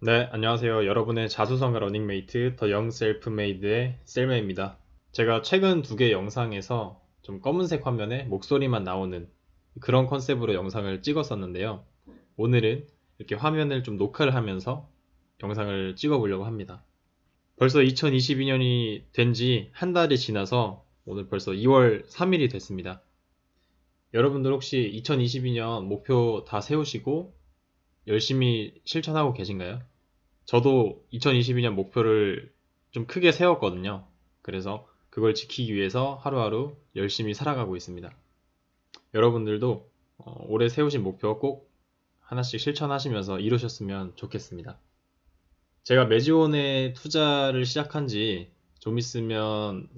네, 안녕하세요. 여러분의 자수성가 러닝메이트 더 영 셀프메이드의 셀메입니다. 제가 최근 두 개 영상에서 좀 검은색 화면에 목소리만 나오는 그런 컨셉으로 영상을 찍었었는데요. 오늘은 이렇게 화면을 좀 녹화를 하면서 영상을 찍어보려고 합니다. 벌써 2022년이 된 지 한 달이 지나서 오늘 벌써 2월 3일이 됐습니다. 여러분들 혹시 2022년 목표 다 세우시고 열심히 실천하고 계신가요? 저도 2022년 목표를 좀 크게 세웠거든요. 그래서 그걸 지키기 위해서 하루하루 열심히 살아가고 있습니다. 여러분들도 올해 세우신 목표 꼭 하나씩 실천하시면서 이루셨으면 좋겠습니다. 제가 매지온에 투자를 시작한 지 좀 있으면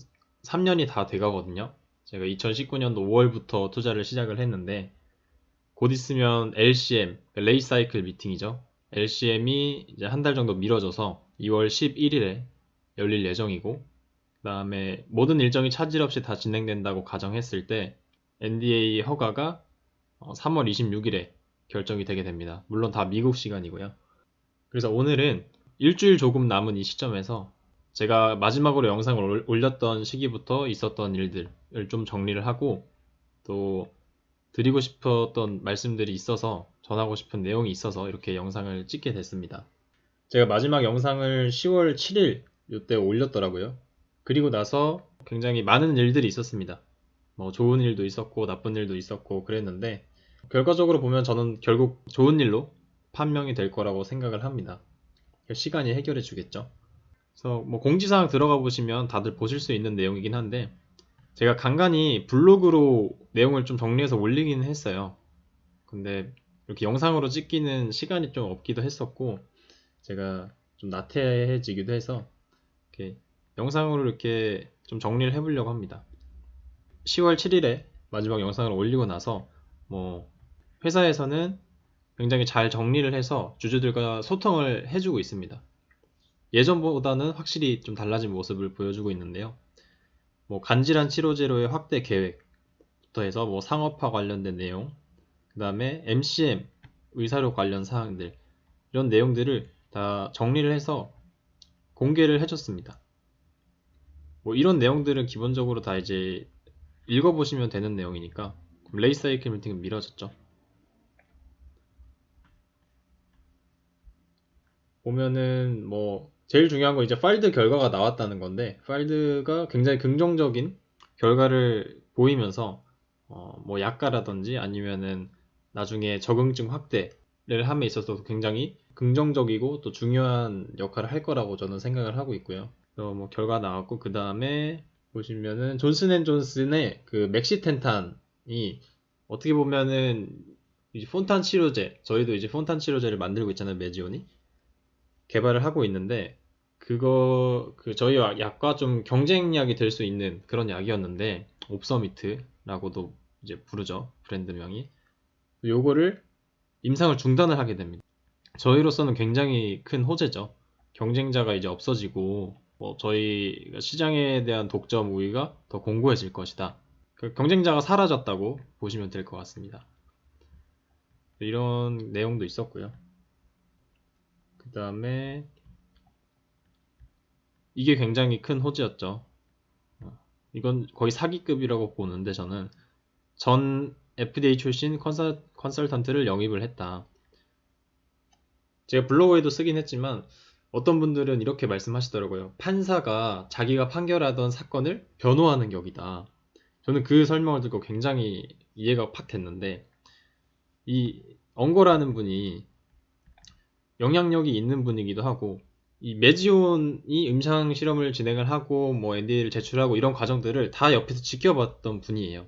3년이 다 돼가거든요. 제가 2019년도 5월부터 투자를 시작을 했는데 곧 있으면 LCM, 레이사이클 미팅이죠. LCM이 이제 한 달 정도 미뤄져서 2월 11일에 열릴 예정이고, 그 다음에 모든 일정이 차질 없이 다 진행된다고 가정했을 때 NDA 허가가 3월 26일에 결정이 되게 됩니다. 물론 다 미국 시간이고요. 그래서 오늘은 일주일 조금 남은 이 시점에서 제가 마지막으로 영상을 올렸던 시기부터 있었던 일들을 좀 정리를 하고 또 드리고 싶었던 말씀들이 있어서 전하고 싶은 내용이 있어서 이렇게 영상을 찍게 됐습니다. 제가 마지막 영상을 10월 7일 이때 올렸더라고요. 그리고 나서 굉장히 많은 일들이 있었습니다. 뭐 좋은 일도 있었고 나쁜 일도 있었고 그랬는데 결과적으로 보면 저는 결국 좋은 일로 판명이 될 거라고 생각을 합니다. 시간이 해결해 주겠죠. 그래서 뭐 공지사항 들어가 보시면 다들 보실 수 있는 내용이긴 한데 제가 간간히 블로그로 내용을 좀 정리해서 올리긴 했어요. 근데 이렇게 영상으로 찍기는 시간이 좀 없기도 했었고 제가 좀 나태해지기도 해서 이렇게 영상으로 이렇게 좀 정리를 해보려고 합니다. 10월 7일에 마지막 영상을 올리고 나서 뭐 회사에서는 굉장히 잘 정리를 해서 주주들과 소통을 해주고 있습니다. 예전보다는 확실히 좀 달라진 모습을 보여주고 있는데요. 뭐 간질환 치료제로의 확대 계획부터 해서 뭐 상업화 관련된 내용, 그 다음에 MCM 의사료 관련 사항들 이런 내용들을 다 정리를 해서 공개를 해줬습니다. 뭐 이런 내용들은 기본적으로 다 이제 읽어보시면 되는 내용이니까 레이사이클 미팅은 미뤄졌죠. 보면은 뭐 제일 중요한 건 이제 파일드 결과가 나왔다는 건데 파일드가 굉장히 긍정적인 결과를 보이면서 뭐 약가라든지 아니면은 나중에 적응증 확대를 함에 있어서 굉장히 긍정적이고 또 중요한 역할을 할 거라고 저는 생각을 하고 있고요. 그래서 뭐 결과 나왔고 그 다음에 보시면은 존슨앤존슨의 그 맥시텐탄이 어떻게 보면은 이제 폰탄 치료제 저희도 이제 폰탄 치료제를 만들고 있잖아요 메지온이 개발을 하고 있는데 그거 그 저희 약과 좀 경쟁약이 될 수 있는 그런 약이었는데 옵서미트라고도 이제 부르죠 브랜드명이 요거를 임상을 중단을 하게 됩니다. 저희로서는 굉장히 큰 호재죠. 경쟁자가 이제 없어지고 뭐 저희 시장에 대한 독점 우위가 더 공고해질 것이다. 그 경쟁자가 사라졌다고 보시면 될 것 같습니다. 이런 내용도 있었고요. 그 다음에 이게 굉장히 큰 호재였죠. 이건 거의 사기급이라고 보는데 저는 전 FDA 출신 컨설턴트를 영입을 했다. 제가 블로그에도 쓰긴 했지만 어떤 분들은 이렇게 말씀하시더라고요. 판사가 자기가 판결하던 사건을 변호하는 격이다. 저는 그 설명을 듣고 굉장히 이해가 팍 됐는데 이 엉거라는 분이 영향력이 있는 분이기도 하고 이 메지온이 임상 실험을 진행을 하고 뭐 NDA를 제출하고 이런 과정들을 다 옆에서 지켜봤던 분이에요.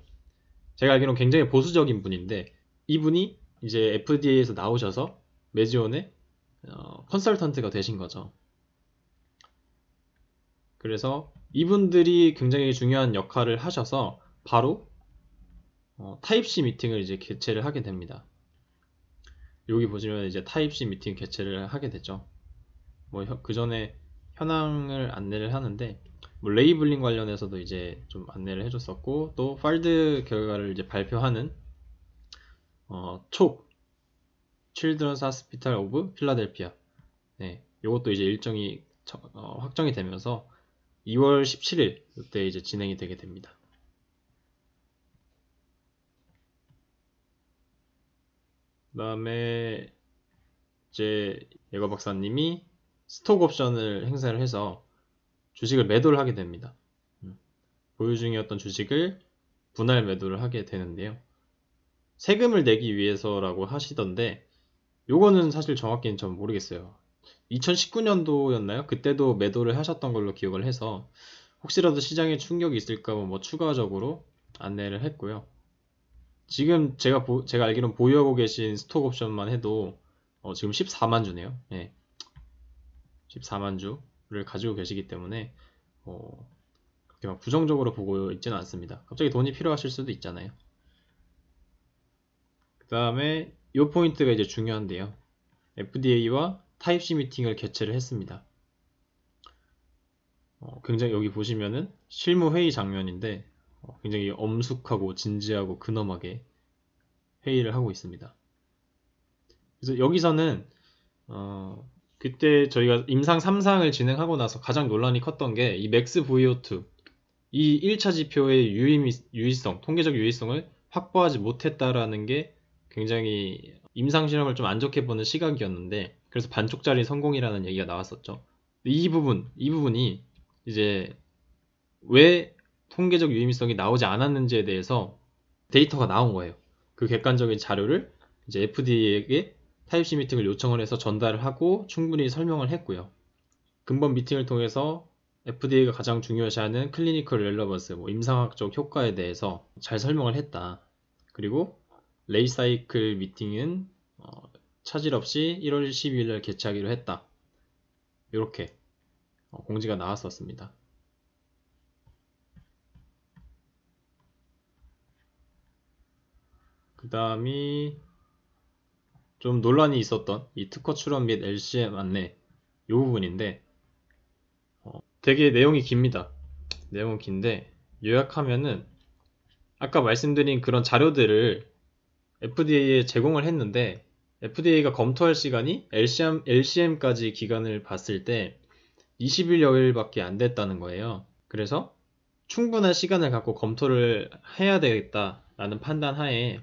제가 알기로는 굉장히 보수적인 분인데 이분이 이제 FDA에서 나오셔서 메지온의 컨설턴트가 되신 거죠. 그래서 이분들이 굉장히 중요한 역할을 하셔서 바로 타입C 미팅을 이제 개최를 하게 됩니다. 여기 보시면 이제 타입C 미팅 개최를 하게 되죠. 뭐 그 전에 현황을 안내를 하는데 뭐 레이블링 관련해서도 이제 좀 안내를 해줬었고 또 팔드 결과를 이제 발표하는 촉 Children's Hospital of Philadelphia 네, 이것도 이제 일정이 확정이 되면서 2월 17일 이때 이제 진행이 되게 됩니다. 그다음에 이제 예거 박사님이 스톡 옵션을 행사를 해서 주식을 매도를 하게 됩니다. 보유 중이었던 주식을 분할 매도를 하게 되는데요. 세금을 내기 위해서라고 하시던데 요거는 사실 정확히는 전 모르겠어요. 2019년도였나요? 그때도 매도를 하셨던 걸로 기억을 해서 혹시라도 시장에 충격이 있을까 뭐 추가적으로 안내를 했고요. 지금 제가 알기로는 보유하고 계신 스톡 옵션만 해도 지금 14만 주네요. 네. 14만 주를 가지고 계시기 때문에 그렇게 막 부정적으로 보고 있지는 않습니다. 갑자기 돈이 필요하실 수도 있잖아요. 그 다음에 이 포인트가 이제 중요한데요. FDA와 타입C 미팅을 개최를 했습니다. 굉장히 여기 보시면은 실무회의 장면인데 굉장히 엄숙하고 진지하고 근엄하게 회의를 하고 있습니다. 그래서 여기서는 그때 저희가 임상 3상을 진행하고 나서 가장 논란이 컸던 게 이 맥스 VO2 이 1차 지표의 유의성, 통계적 유의성을 확보하지 못했다라는 게 굉장히 임상 실험을 좀 안 좋게 보는 시각이었는데 그래서 반쪽짜리 성공이라는 얘기가 나왔었죠. 이 부분이 이제 왜 통계적 유의성이 나오지 않았는지에 대해서 데이터가 나온 거예요. 그 객관적인 자료를 이제 FDA에게 타입C 미팅을 요청을 해서 전달을 하고 충분히 설명을 했고요. 근본 미팅을 통해서 FDA가 가장 중요시하는 클리니컬 렐러번스, 임상학적 효과에 대해서 잘 설명을 했다. 그리고 레이 사이클 미팅은 차질 없이 1월 12일 날 개최하기로 했다. 이렇게 공지가 나왔었습니다. 그 다음이 좀 논란이 있었던 이 특허 출원 및 LCM 안내 이 부분인데 되게 내용이 깁니다. 내용은 긴데 요약하면은 아까 말씀드린 그런 자료들을 FDA에 제공을 했는데 FDA가 검토할 시간이 LCM까지 기간을 봤을 때 20일여일밖에 안 됐다는 거예요. 그래서 충분한 시간을 갖고 검토를 해야 되겠다라는 판단 하에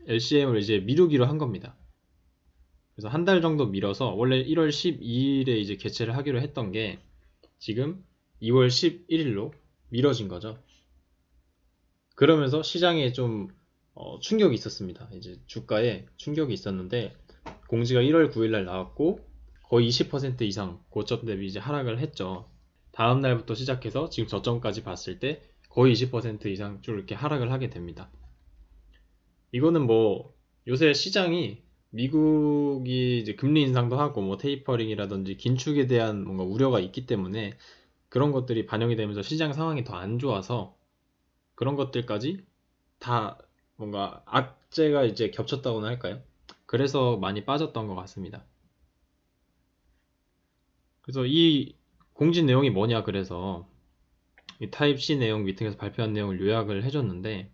LCM을 이제 미루기로 한 겁니다. 그래서 한 달 정도 미뤄서 원래 1월 12일에 이제 개최를 하기로 했던 게 지금 2월 11일로 미뤄진 거죠. 그러면서 시장에 좀 충격이 있었습니다. 이제 주가에 충격이 있었는데 공지가 1월 9일 날 나왔고 거의 20% 이상 고점 대비 이제 하락을 했죠. 다음 날부터 시작해서 지금 저점까지 봤을 때 거의 20% 이상 쭉 이렇게 하락을 하게 됩니다. 이거는 뭐 요새 시장이 미국이 이제 금리 인상도 하고 뭐 테이퍼링이라든지 긴축에 대한 뭔가 우려가 있기 때문에 그런 것들이 반영이 되면서 시장 상황이 더 안 좋아서 그런 것들까지 다 뭔가 악재가 이제 겹쳤다고나 할까요? 그래서 많이 빠졌던 것 같습니다. 그래서 이 공지 내용이 뭐냐 그래서 이 타입 C 내용 미팅에서 발표한 내용을 요약을 해줬는데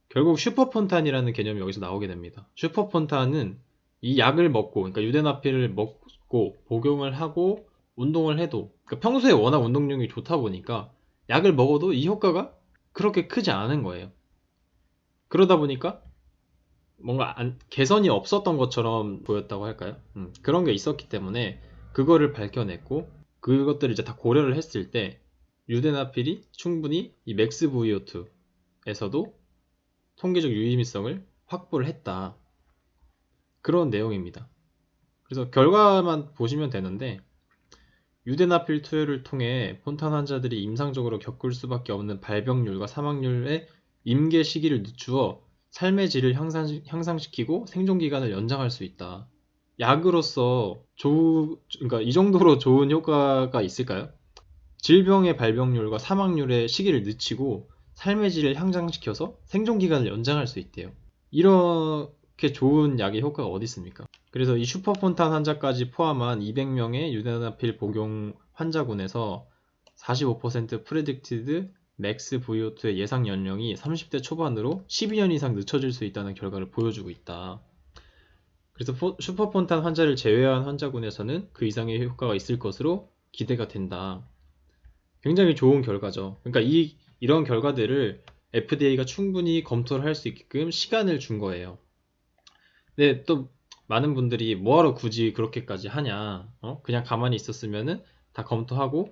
결국 슈퍼폰탄이라는 개념이 여기서 나오게 됩니다. 슈퍼폰탄은 이 약을 먹고 그러니까 유대나필을 먹고 복용을 하고 운동을 해도 그러니까 평소에 워낙 운동량이 좋다 보니까 약을 먹어도 이 효과가 그렇게 크지 않은 거예요. 그러다 보니까 뭔가 개선이 없었던 것처럼 보였다고 할까요? 그런 게 있었기 때문에 그거를 밝혀냈고 그것들을 이제 다 고려를 했을 때 유대나필이 충분히 이 맥스 VO2에서도 통계적 유의미성을 확보를 했다. 그런 내용입니다. 그래서 결과만 보시면 되는데 유대나필 투여를 통해 폰탄 환자들이 임상적으로 겪을 수밖에 없는 발병률과 사망률의 임계 시기를 늦추어 삶의 질을 향상시키고 생존 기간을 연장할 수 있다. 약으로서 그러니까 이 정도로 좋은 효과가 있을까요? 질병의 발병률과 사망률의 시기를 늦추고 삶의 질을 향상시켜서 생존 기간을 연장할 수 있대요. 이렇게 좋은 약의 효과가 어디 있습니까? 그래서 이 슈퍼폰탄 환자까지 포함한 200명의 유대나필 복용 환자군에서 45% 프레딕티드 맥스 VO2의 예상 연령이 30대 초반으로 12년 이상 늦춰질 수 있다는 결과를 보여주고 있다. 그래서 슈퍼폰탄 환자를 제외한 환자군에서는 그 이상의 효과가 있을 것으로 기대가 된다. 굉장히 좋은 결과죠. 그러니까 이런 결과들을 FDA가 충분히 검토를 할 수 있게끔 시간을 준 거예요. 근데 또 많은 분들이 뭐하러 굳이 그렇게까지 하냐? 그냥 가만히 있었으면은 다 검토하고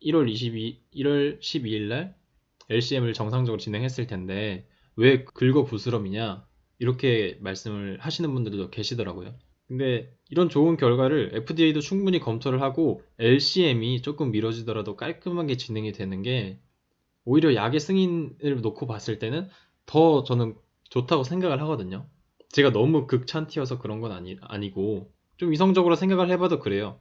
1월 12일 날 LCM을 정상적으로 진행했을 텐데 왜 긁어 부스럼이냐? 이렇게 말씀을 하시는 분들도 계시더라고요. 근데 이런 좋은 결과를 FDA도 충분히 검토를 하고 LCM이 조금 미뤄지더라도 깔끔하게 진행이 되는 게 오히려 약의 승인을 놓고 봤을 때는 더 저는 좋다고 생각을 하거든요. 제가 너무 극찬티여서 그런 건 아니고 좀 이성적으로 생각을 해봐도 그래요.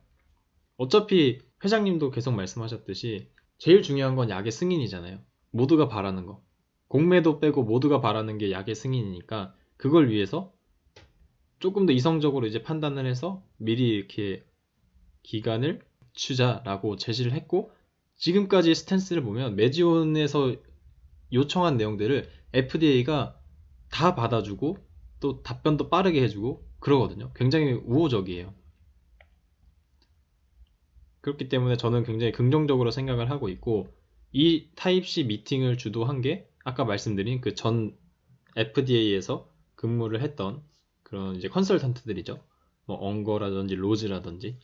어차피 회장님도 계속 말씀하셨듯이 제일 중요한 건 약의 승인이잖아요. 모두가 바라는 거. 공매도 빼고 모두가 바라는 게 약의 승인이니까 그걸 위해서 조금 더 이성적으로 이제 판단을 해서 미리 이렇게 기간을 주자라고 제시를 했고 지금까지 스탠스를 보면 메지온에서 요청한 내용들을 FDA가 다 받아주고 또 답변도 빠르게 해주고 그러거든요. 굉장히 우호적이에요. 그렇기 때문에 저는 굉장히 긍정적으로 생각을 하고 있고 이 타입 C 미팅을 주도한 게 아까 말씀드린 그 전 FDA에서 근무를 했던 그런 이제 컨설턴트들이죠. 뭐 엉거라든지 로즈라든지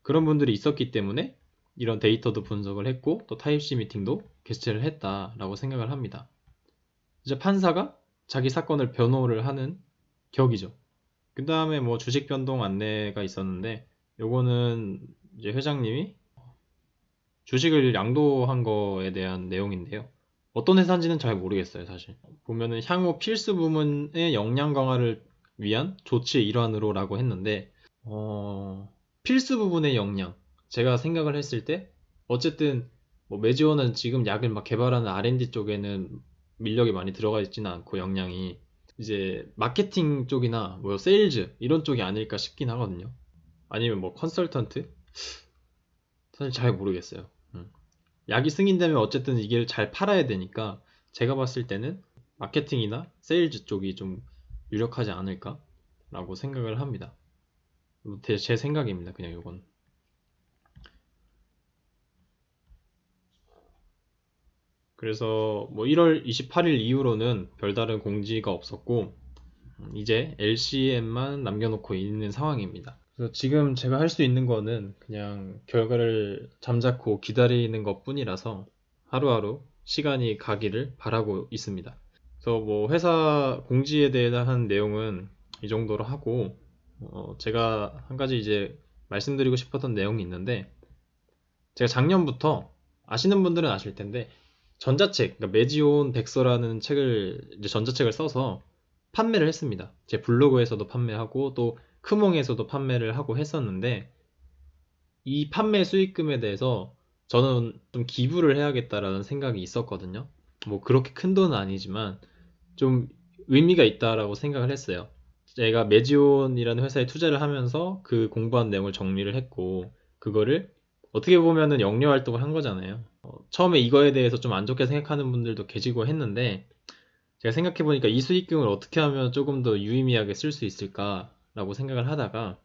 그런 분들이 있었기 때문에 이런 데이터도 분석을 했고 또 타입 C 미팅도 개최를 했다라고 생각을 합니다. 이제 판사가 자기 사건을 변호를 하는 격이죠. 그 다음에 뭐 주식 변동 안내가 있었는데 요거는 이제 회장님이 주식을 양도한 거에 대한 내용인데요. 어떤 회사인지는 잘 모르겠어요, 사실. 보면은 향후 필수 부문의 역량 강화를 위한 조치의 일환으로라고 했는데, 필수 부분의 역량. 제가 생각을 했을 때, 어쨌든, 뭐, 메지오는 지금 약을 막 개발하는 R&D 쪽에는 인력이 많이 들어가 있지는 않고, 역량이. 이제, 마케팅 쪽이나, 뭐, 세일즈, 이런 쪽이 아닐까 싶긴 하거든요. 아니면 뭐, 컨설턴트? 사실 잘 모르겠어요. 약이 승인되면 어쨌든 이게 잘 팔아야 되니까 제가 봤을 때는 마케팅이나 세일즈 쪽이 좀 유력하지 않을까라고 생각을 합니다. 제 생각입니다. 그냥 이건. 그래서 뭐 1월 28일 이후로는 별다른 공지가 없었고 이제 LCM만 남겨놓고 있는 상황입니다. 그래서 지금 제가 할 수 있는 거는 그냥 결과를 잠자코 기다리는 것 뿐이라서 하루하루 시간이 가기를 바라고 있습니다. 그래서 뭐 회사 공지에 대한 내용은 이 정도로 하고 제가 한 가지 이제 말씀드리고 싶었던 내용이 있는데 제가 작년부터 아시는 분들은 아실 텐데 전자책, 그러니까 매지온 백서라는 책을 이제 전자책을 써서 판매를 했습니다. 제 블로그에서도 판매하고 또 크몽에서도 판매를 하고 했었는데 이 판매 수익금에 대해서 저는 좀 기부를 해야겠다라는 생각이 있었거든요. 뭐 그렇게 큰 돈은 아니지만 좀 의미가 있다라고 생각을 했어요. 제가 매지온이라는 회사에 투자를 하면서 그 공부한 내용을 정리를 했고 그거를 어떻게 보면은 영려 활동을 한 거잖아요. 처음에 이거에 대해서 좀 안 좋게 생각하는 분들도 계시고 했는데 제가 생각해보니까 이 수익금을 어떻게 하면 조금 더 유의미하게 쓸 수 있을까라고 생각을 하다가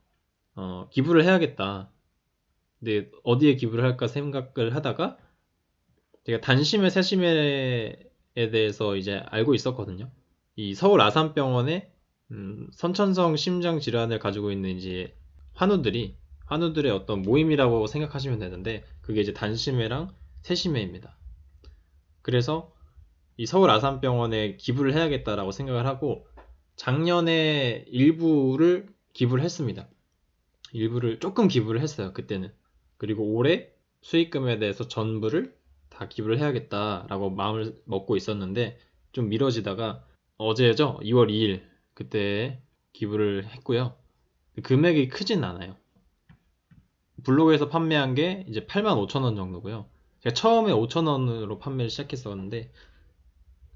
기부를 해야겠다. 근데 어디에 기부를 할까 생각을 하다가 제가 단심의 세심회에 대해서 이제 알고 있었거든요. 이 서울 아산병원에 선천성 심장 질환을 가지고 있는 이제 환우들의 어떤 모임이라고 생각하시면 되는데 그게 이제 단심회랑 세심회입니다. 그래서 이 서울 아산병원에 기부를 해야겠다라고 생각을 하고 작년에 일부를 기부를 했습니다. 일부를 조금 기부를 했어요. 그때는. 그리고 올해 수익금에 대해서 전부를 다 기부를 해야겠다라고 마음을 먹고 있었는데 좀 미뤄지다가 어제죠. 2월 2일 그때 기부를 했고요. 금액이 크진 않아요. 블로그에서 판매한 게 이제 85,000원 정도고요. 제가 처음에 5,000원으로 판매를 시작했었는데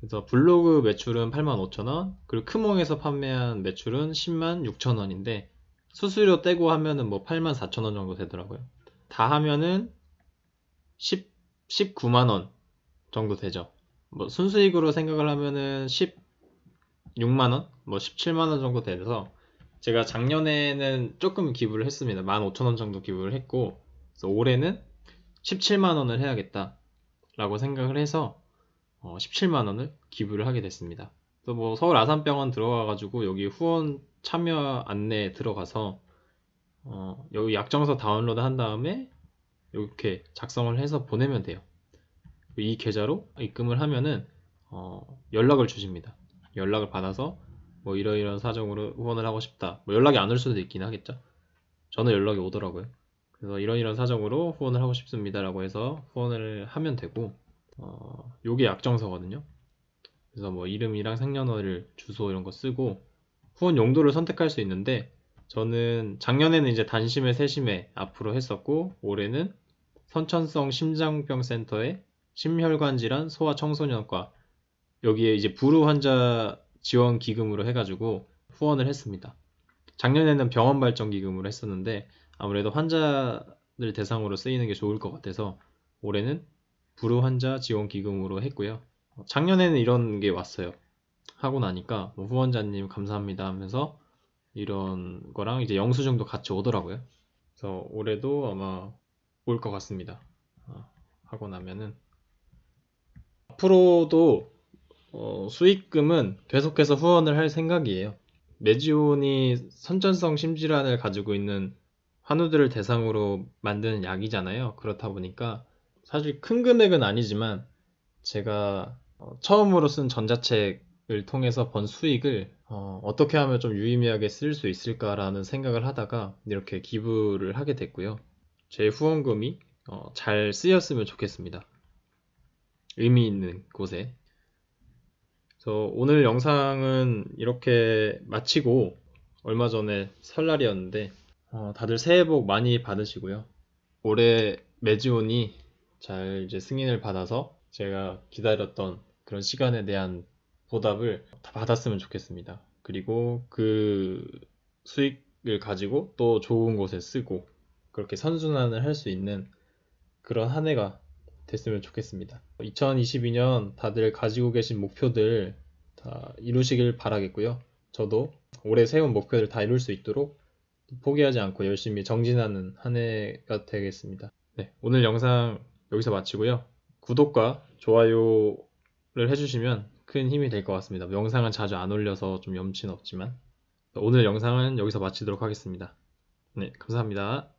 그래서 블로그 매출은 85,000원, 그리고 크몽에서 판매한 매출은 10만 6천원인데 수수료 떼고 하면은 뭐 8만 4천원 정도 되더라고요. 다 하면은 19만 원 정도 되죠. 뭐 순수익으로 생각을 하면은 16만 원, 뭐 17만 원 정도 돼서 제가 작년에는 조금 기부를 했습니다. 15,000원 정도 기부를 했고, 그래서 올해는 17만 원을 해야겠다라고 생각을 해서 17만 원을 기부를 하게 됐습니다. 또 뭐 서울 아산병원 들어가가지고 여기 후원 참여 안내 들어가서 여기 약정서 다운로드 한 다음에 이렇게 작성을 해서 보내면 돼요. 이 계좌로 입금을 하면은 연락을 주십니다. 연락을 받아서 뭐 이러이러한 사정으로 후원을 하고 싶다. 뭐 연락이 안 올 수도 있긴 하겠죠. 저는 연락이 오더라고요. 그래서 이런 사정으로 후원을 하고 싶습니다라고 해서 후원을 하면 되고, 요게 약정서거든요. 그래서 뭐 이름이랑 생년월일, 주소 이런 거 쓰고 후원 용도를 선택할 수 있는데, 저는 작년에는 이제 단심에 세심에 앞으로 했었고, 올해는 선천성 심장병 센터의 심혈관 질환 소아 청소년과, 여기에 이제 불우 환자 지원 기금으로 해가지고 후원을 했습니다. 작년에는 병원 발전 기금으로 했었는데 아무래도 환자들 대상으로 쓰이는 게 좋을 것 같아서 올해는 불우 환자 지원 기금으로 했고요. 작년에는 이런 게 왔어요. 하고 나니까 뭐 후원자님 감사합니다 하면서 이런 거랑 이제 영수증도 같이 오더라고요. 그래서 올해도 아마 올 것 같습니다. 하고 나면은 앞으로도 수익금은 계속해서 후원을 할 생각이에요. 메지온이 선천성 심질환을 가지고 있는 환우들을 대상으로 만드는 약이잖아요. 그렇다 보니까 사실 큰 금액은 아니지만 제가 처음으로 쓴 전자책을 통해서 번 수익을 어떻게 하면 좀 유의미하게 쓸 수 있을까라는 생각을 하다가 이렇게 기부를 하게 됐고요. 제 후원금이 잘 쓰였으면 좋겠습니다. 의미 있는 곳에. 그래서 오늘 영상은 이렇게 마치고, 얼마 전에 설날이었는데 다들 새해 복 많이 받으시고요. 올해 매지온이 잘 이제 승인을 받아서 제가 기다렸던 그런 시간에 대한 보답을 다 받았으면 좋겠습니다. 그리고 그 수익을 가지고 또 좋은 곳에 쓰고 그렇게 선순환을 할 수 있는 그런 한 해가 됐으면 좋겠습니다. 2022년 다들 가지고 계신 목표들 다 이루시길 바라겠고요. 저도 올해 세운 목표를 다 이룰 수 있도록 포기하지 않고 열심히 정진하는 한 해가 되겠습니다. 네, 오늘 영상 여기서 마치고요. 구독과 좋아요를 해주시면 큰 힘이 될 것 같습니다. 영상은 자주 안 올려서 좀 염치는 없지만 오늘 영상은 여기서 마치도록 하겠습니다. 네, 감사합니다.